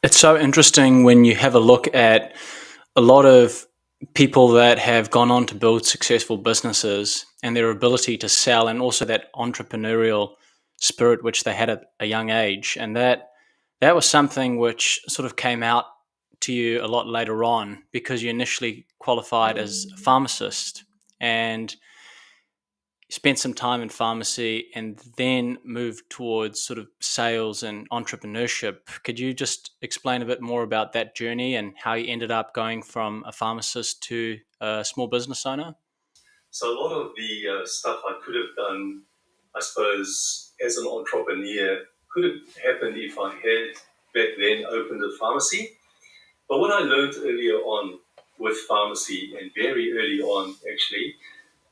It's so interesting when you have a look at a lot of people that have gone on to build successful businesses and their ability to sell, and also that entrepreneurial spirit which they had at a young age. And that was something which sort of came out to you a lot later on, because you initially qualified as a pharmacist and spent some time in pharmacy and then moved towards sort of sales and entrepreneurship. Could you just explain a bit more about that journey and how you ended up going from a pharmacist to a small business owner? So a lot of the stuff I could have done, I suppose, as an entrepreneur, could have happened if I had back then opened a pharmacy. But what I learned earlier on with pharmacy, and very early on actually,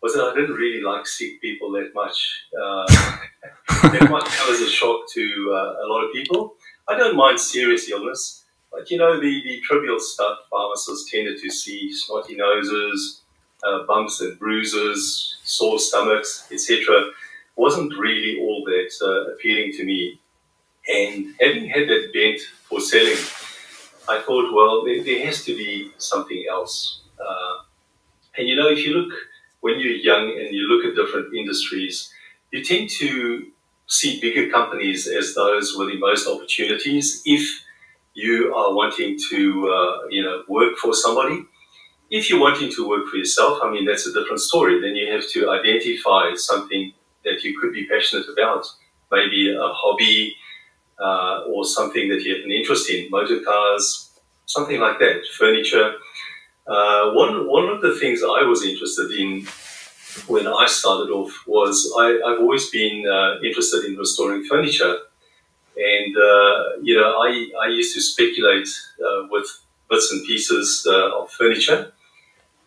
was that I didn't really like sick people that much. That might come as a shock to a lot of people. I don't mind serious illness, but the trivial stuff pharmacists tended to see: snotty noses, bumps and bruises, sore stomachs, etc., wasn't really all that appealing to me. And having had that bent for selling, I thought, well, there has to be something else. And if you look, when you're young and you look at different industries, you tend to see bigger companies as those with the most opportunities if you are wanting to, work for somebody. If you're wanting to work for yourself, I mean, that's a different story. Then you have to identify something that you could be passionate about, maybe a hobby or something that you have an interest in, motor cars, something like that, furniture. One of the things I was interested in when I started off was I've always been interested in restoring furniture. And, I used to speculate with bits and pieces of furniture,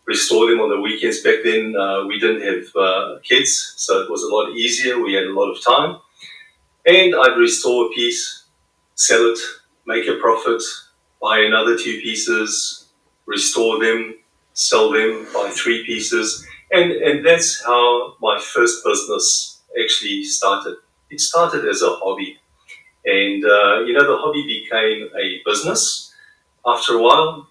restore them on the weekends. Back then, we didn't have kids, so it was a lot easier. We had a lot of time. And I'd restore a piece, sell it, make a profit, buy another two pieces, restore them, sell them, buy three pieces. And that's how my first business actually started. It started as a hobby. And, the hobby became a business after a while.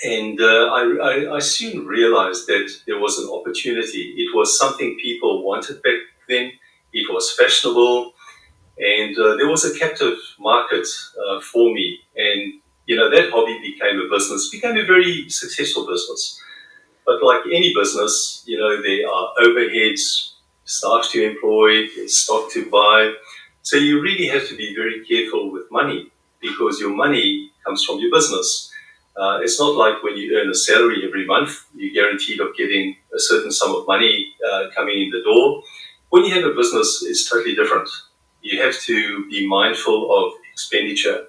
And I soon realized that there was an opportunity. It was something people wanted back then. It was fashionable. And there was a captive market for me. And, that hobby became a business, became a very successful business. But like any business, there are overheads, staff to employ, there's stock to buy. So you really have to be very careful with money, because your money comes from your business. It's not like when you earn a salary every month, you're guaranteed of getting a certain sum of money coming in the door. When you have a business, it's totally different. You have to be mindful of expenditure.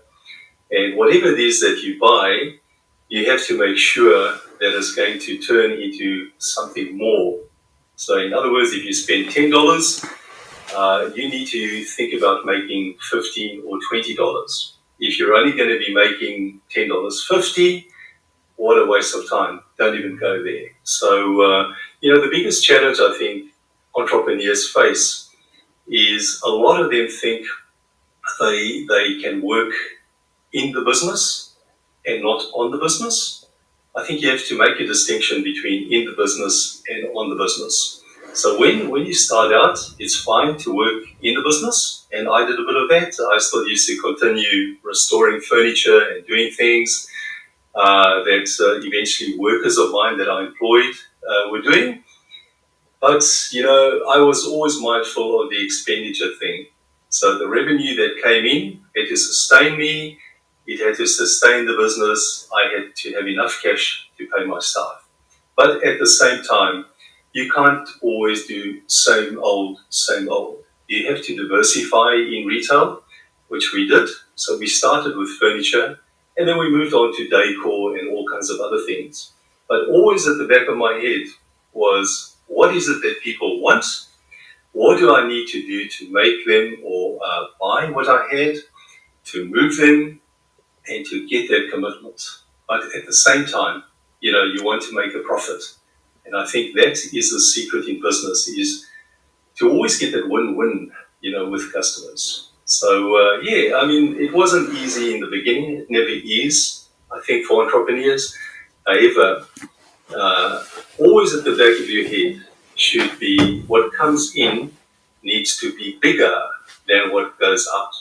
And whatever it is that you buy, you have to make sure that it's going to turn into something more. So in other words, if you spend $10, you need to think about making $15 or $20. If you're only going to be making $10.50, what a waste of time. Don't even go there. So, the biggest challenge I think entrepreneurs face is a lot of them think they can work in the business and not on the business. I think you have to make a distinction between in the business and on the business. So when you start out, it's fine to work in the business, and I did a bit of that. I still used to continue restoring furniture and doing things that eventually workers of mine that I employed were doing. But, I was always mindful of the expenditure thing. So the revenue that came in had to sustain me. It had to sustain the business. I had to have enough cash to pay my staff. But at the same time, you can't always do same old, same old. You have to diversify in retail, which we did. So we started with furniture, and then we moved on to decor and all kinds of other things. But always at the back of my head was, what is it that people want? What do I need to do to make them or buy what I had, to move them, and to get that commitment? But at the same time, you want to make a profit. And I think that is the secret in business, is to always get that win-win, with customers. So yeah, I mean, it wasn't easy in the beginning. It never is, I think, for entrepreneurs. However, always at the back of your head should be what comes in needs to be bigger than what goes out.